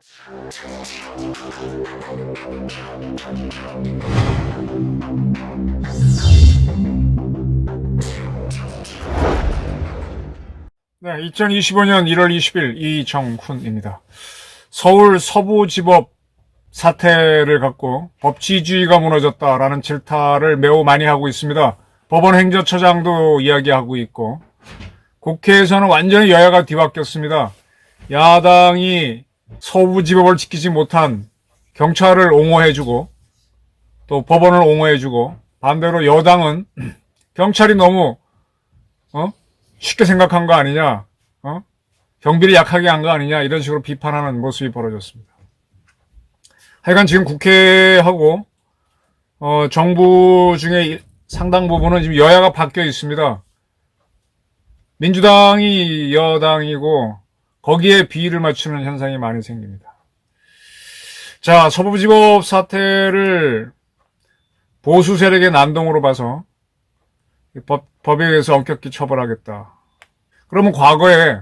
네, 2025년 1월 20일 이정훈입니다. 서울 서부지법 사태를 갖고 법치주의가 무너졌다라는 질타를 매우 많이 하고 있습니다. 법원 행정처장도 이야기하고 있고, 국회에서는 완전히 여야가 뒤바뀌었습니다. 야당이 서부지법을 지키지 못한 경찰을 옹호해주고 또 법원을 옹호해주고, 반대로 여당은 경찰이 너무 쉽게 생각한 거 아니냐, 경비를 약하게 한 거 아니냐, 이런 식으로 비판하는 모습이 벌어졌습니다. 하여간 지금 국회하고 정부 중에 상당 부분은 지금 여야가 바뀌어 있습니다. 민주당이 여당이고 거기에 비위를 맞추는 현상이 많이 생깁니다. 자, 서부지법 사태를 보수 세력의 난동으로 봐서 법에 의해서 엄격히 처벌하겠다. 그러면 과거에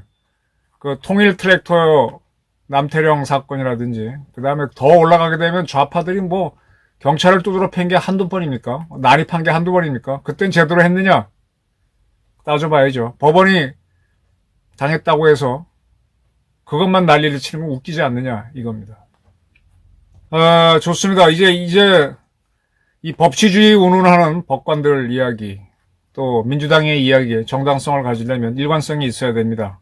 그 통일 트랙터 남태령 사건이라든지, 그 다음에 더 올라가게 되면 좌파들이 뭐 경찰을 두드러 팬 게 한두 번입니까? 난입한 게 한두 번입니까? 그땐 제대로 했느냐? 따져봐야죠. 법원이 당했다고 해서 그것만 난리를 치는 건 웃기지 않느냐, 이겁니다. 좋습니다. 이제 이 법치주의 운운하는 법관들 이야기, 또 민주당의 이야기에 정당성을 가지려면 일관성이 있어야 됩니다.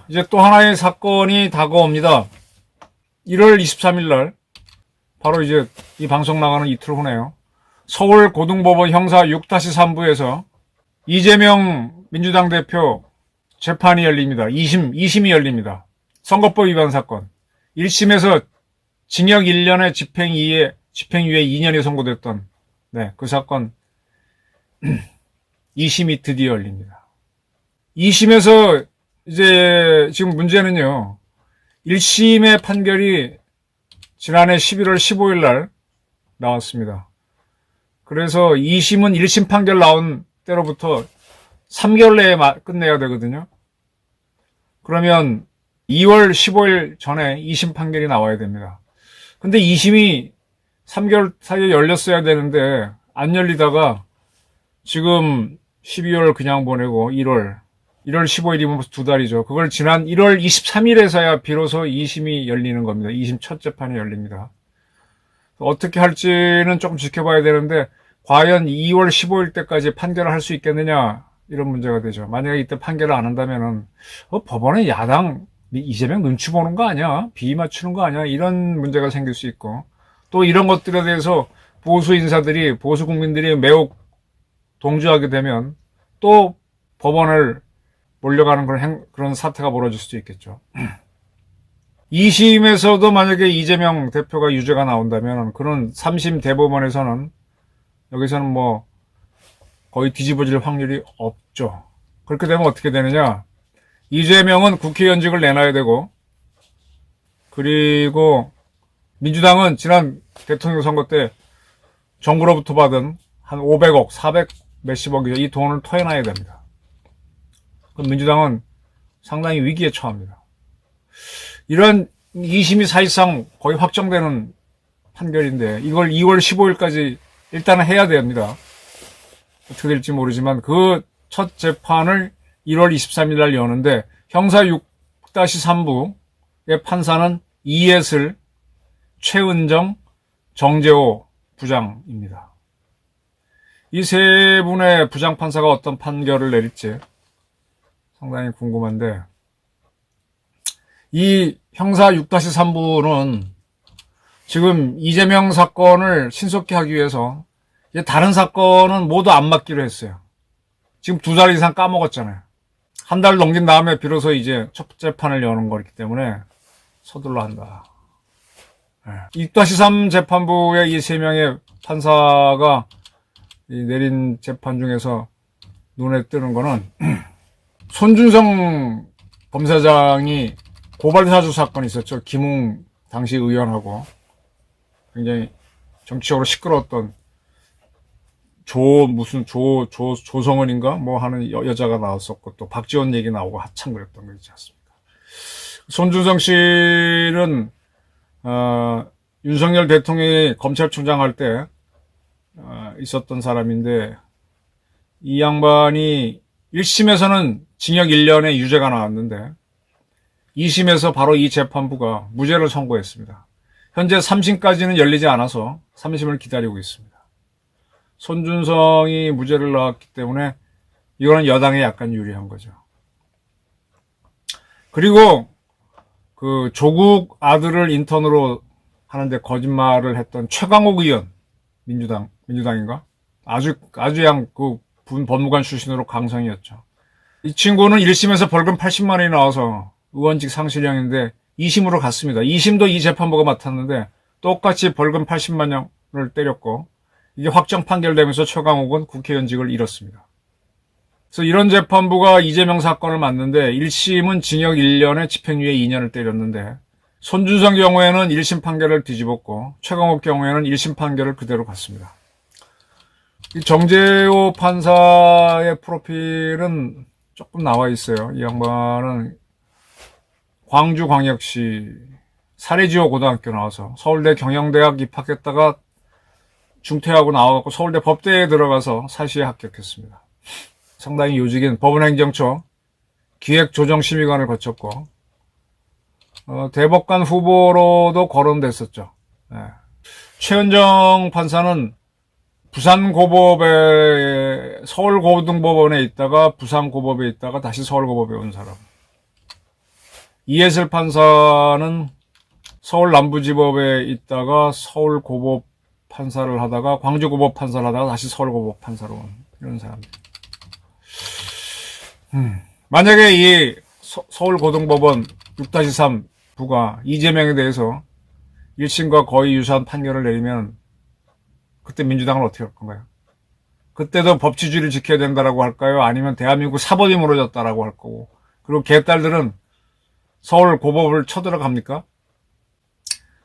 이제 또 하나의 사건이 다가옵니다. 1월 23일 날, 바로 이제 이 방송 나가는 이틀 후네요. 서울 고등법원 형사 6-3부에서 이재명 민주당 대표 재판이 열립니다. 2심이 열립니다. 선거법 위반 사건. 1심에서 징역 1년에 집행유예 2년이 선고됐던, 그 사건 2심이 드디어 열립니다. 2심에서 이제 지금 문제는요, 1심의 판결이 지난해 11월 15일 날 나왔습니다. 그래서 2심은 1심 판결 나온 때로부터 3개월 내에 끝내야 되거든요. 그러면 2월 15일 전에 2심 판결이 나와야 됩니다. 근데 2심이 3개월 사이에 열렸어야 되는데 안 열리다가 지금 12월 그냥 보내고 1월 15일이면 두 달이죠. 그걸 지난 1월 23일에서야 비로소 2심이 열리는 겁니다. 2심 첫 재판이 열립니다. 어떻게 할지는 조금 지켜봐야 되는데, 과연 2월 15일 때까지 판결을 할 수 있겠느냐, 이런 문제가 되죠. 만약에 이때 판결을 안 한다면은 법원의 야당 이재명 눈치 보는 거 아니야? 비위 맞추는 거 아니야? 이런 문제가 생길 수 있고, 또 이런 것들에 대해서 보수 인사들이, 보수 국민들이 매우 동조하게 되면 또 법원을 몰려가는 그런 사태가 벌어질 수도 있겠죠. 2심에서도 만약에 이재명 대표가 유죄가 나온다면 그런 3심 대법원에서는, 여기서는 뭐 거의 뒤집어질 확률이 없죠. 그렇게 되면 어떻게 되느냐, 이재명은 국회의원직을 내놔야 되고, 그리고 민주당은 지난 대통령 선거 때 정부로부터 받은 한 500억, 400 몇십억이죠. 이 돈을 토해놔야 됩니다. 그럼 민주당은 상당히 위기에 처합니다. 이런 2심이 사실상 거의 확정되는 판결인데, 이걸 2월 15일까지 일단은 해야 됩니다. 어떻게 될지 모르지만 그 첫 재판을 1월 23일 날 여는데, 형사 6-3부의 판사는 이예슬, 최은정, 정재호 부장입니다. 이 세 분의 부장판사가 어떤 판결을 내릴지 상당히 궁금한데, 이 형사 6-3부는 지금 이재명 사건을 신속히 하기 위해서 이제 다른 사건은 모두 안 맡기로 했어요. 지금 2달 이상 까먹었잖아요. 한 달 넘긴 다음에 비로소 이제 첫 재판을 여는 거기 때문에 서둘러 한다. 6-3 재판부의 이 3명의 판사가 내린 재판 중에서 눈에 띄는 거는, 손준성 검사장이 고발사주 사건이 있었죠. 김웅 당시 의원하고 굉장히 정치적으로 시끄러웠던 조성은인가 뭐 하는 여자가 나왔었고, 또 박지원 얘기 나오고 한참 그랬던 거 있지 않습니까? 손준성 씨는 실은 윤석열 대통령이 검찰총장 할 때 있었던 사람인데, 이 양반이 1심에서는 징역 1년에 유죄가 나왔는데 2심에서 바로 이 재판부가 무죄를 선고했습니다. 현재 3심까지는 열리지 않아서 3심을 기다리고 있습니다. 손준성이 무죄를 나왔기 때문에 이거는 여당에 약간 유리한 거죠. 그리고 그 조국 아들을 인턴으로 하는데 거짓말을 했던 최강욱 의원, 민주당인가? 아주 그냥 그 법무관 출신으로 강성이었죠. 이 친구는 1심에서 벌금 80만 원이 나와서 의원직 상실형인데 2심으로 갔습니다. 2심도 이 재판부가 맡았는데 똑같이 벌금 80만 원을 때렸고, 이게 확정 판결되면서 최강욱은 국회의원직을 잃었습니다. 그래서 이런 재판부가 이재명 사건을 맡는데 1심은 징역 1년에 집행유예 2년을 때렸는데, 손준성 경우에는 1심 판결을 뒤집었고 최강욱 경우에는 1심 판결을 그대로 갔습니다. 이 정재호 판사의 프로필은 조금 나와 있어요. 이 양반은 광주광역시 사례지호 고등학교 나와서 서울대 경영대학 입학했다가 중퇴하고 나와갖고 서울대 법대에 들어가서 사시에 합격했습니다. 상당히 요직인 법원행정처 기획조정심의관을 거쳤고 대법관 후보로도 거론됐었죠. 네. 최은정 판사는 부산고법에 서울고등법원에 있다가 부산고법에 있다가 다시 서울고법에 온 사람. 이해슬 판사는 서울남부지법에 있다가 서울고법 판사를 하다가 광주고법 판사를 하다가 다시 서울고법 판사로 온 이런 사람들. 만약에 이 서울고등법원 6-3 부가 이재명에 대해서 1심과 거의 유사한 판결을 내리면 그때 민주당은 어떻게 할 건가요? 그때도 법치주의를 지켜야 된다라고 할까요? 아니면 대한민국 사법이 무너졌다라고 할 거고, 그리고 개딸들은 서울 고법을 쳐들어갑니까?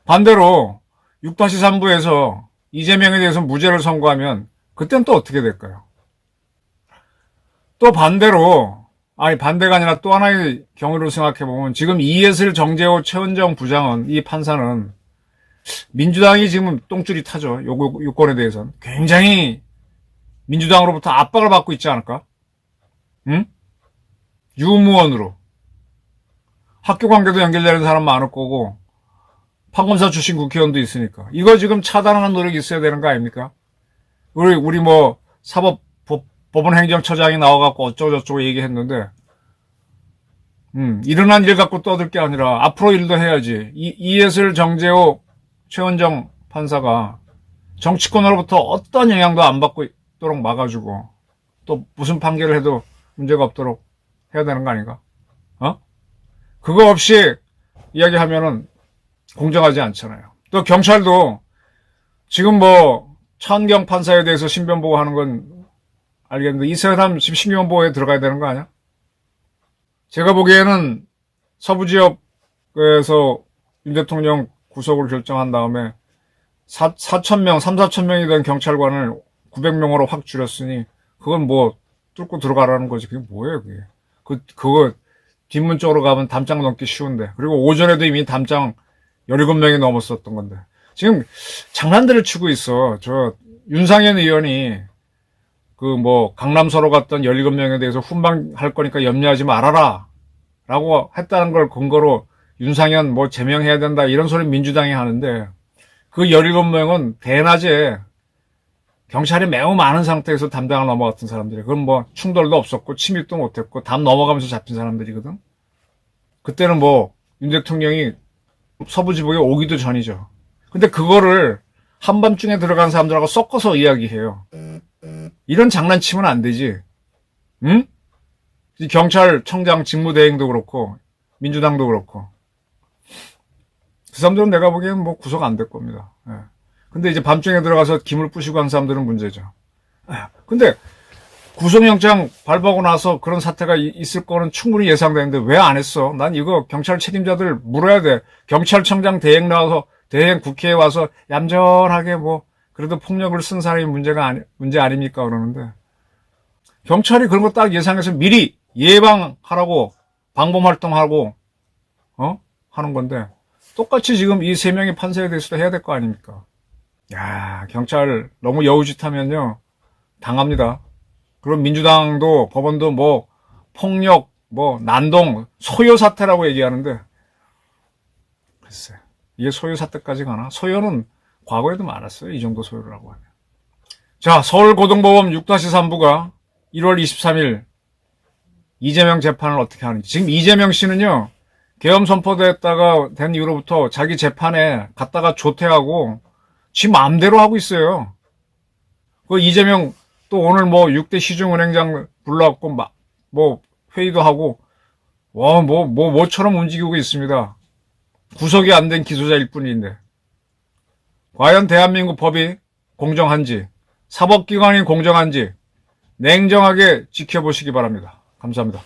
반대로 6-3부에서 이재명에 대해서 무죄를 선고하면 그땐 또 어떻게 될까요? 또 반대로, 아니 반대가 아니라 또 하나의 경우를 생각해보면 지금 이해슬, 정재호, 최은정 부장은, 이 판사는 민주당이 지금 똥줄이 타죠. 요건에 대해서는 굉장히 민주당으로부터 압박을 받고 있지 않을까? 응? 유무원으로 학교 관계도 연결되는 사람 많을 거고 판검사 출신 국회의원도 있으니까 이거 지금 차단하는 노력이 있어야 되는 거 아닙니까? 우리 뭐 법원행정처장이 나와갖고 어쩌고저쩌고 얘기했는데 일어난 일 갖고 떠들 게 아니라 앞으로 일도 해야지. 이해슬, 정재호, 최은정 판사가 정치권으로부터 어떤 영향도 안 받고 있도록 막아주고 또 무슨 판결을 해도 문제가 없도록 해야 되는 거 아닌가? 그거 없이 이야기하면은 공정하지 않잖아요. 또 경찰도 지금 뭐 차은경 판사에 대해서 신변 보호하는 건 알겠는데 이 사람 지금 신변 보호에 들어가야 되는 거 아니야? 제가 보기에는 서부지역에서 윤 대통령 구속을 결정한 다음에 3,4,000명이던 경찰관을 900명으로 확 줄였으니 그건 뭐 뚫고 들어가라는 거지. 그게 뭐예요, 그게. 그거 뒷문 쪽으로 가면 담장 넘기 쉬운데. 그리고 오전에도 이미 담장 17명이 넘었었던 건데. 지금 장난들을 치고 있어. 저 윤상현 의원이 그 뭐 강남서로 갔던 17명에 대해서 훈방할 거니까 염려하지 말아라 라고 했다는 걸 근거로 윤상현 뭐 제명해야 된다 이런 소리 민주당이 하는데, 그 17명은 대낮에 경찰이 매우 많은 상태에서 담장을 넘어갔던 사람들이, 그건 뭐 충돌도 없었고 침입도 못했고 담 넘어가면서 잡힌 사람들이거든. 그때는 뭐 윤 대통령이 서부지법에 오기도 전이죠. 근데 그거를 한밤중에 들어간 사람들하고 섞어서 이야기해요. 이런 장난치면 안 되지. 응? 경찰청장 직무대행도 그렇고 민주당도 그렇고 그 사람들은 내가 보기엔 뭐 구속 안 될 겁니다. 예. 근데 이제 밤중에 들어가서 김을 부시고 한 사람들은 문제죠. 근데 구속영장 발부하고 나서 그런 사태가 있을 거는 충분히 예상되는데 왜 안 했어? 난 이거 경찰 책임자들 물어야 돼. 경찰청장 대행 나와서, 대행 국회에 와서 얌전하게 뭐 그래도 폭력을 쓴 사람이 문제 아닙니까? 그러는데 경찰이 그런 거 딱 예상해서 미리 예방하라고 방범활동하고 하는 건데 똑같이 지금 이 세 명의 판사에 대해서도 해야 될 거 아닙니까? 야, 경찰 너무 여우짓하면요 당합니다. 그럼 민주당도 법원도 뭐 폭력, 뭐 난동, 소요 사태라고 얘기하는데 글쎄 이게 소요 사태까지 가나? 소요는 과거에도 많았어요. 이 정도 소요라고 하면. 자, 서울고등법원 6-3부가 1월 23일 이재명 재판을 어떻게 하는지. 지금 이재명 씨는요 계엄 선포됐다가 된 이후로부터 자기 재판에 갔다가 조퇴하고 지 마음대로 하고 있어요. 그 이재명 또 오늘 뭐 6대 시중은행장 불러갖고 뭐 회의도 하고 뭐처럼 움직이고 있습니다. 구속이 안 된 기소자일 뿐인데 과연 대한민국 법이 공정한지 사법기관이 공정한지 냉정하게 지켜보시기 바랍니다. 감사합니다.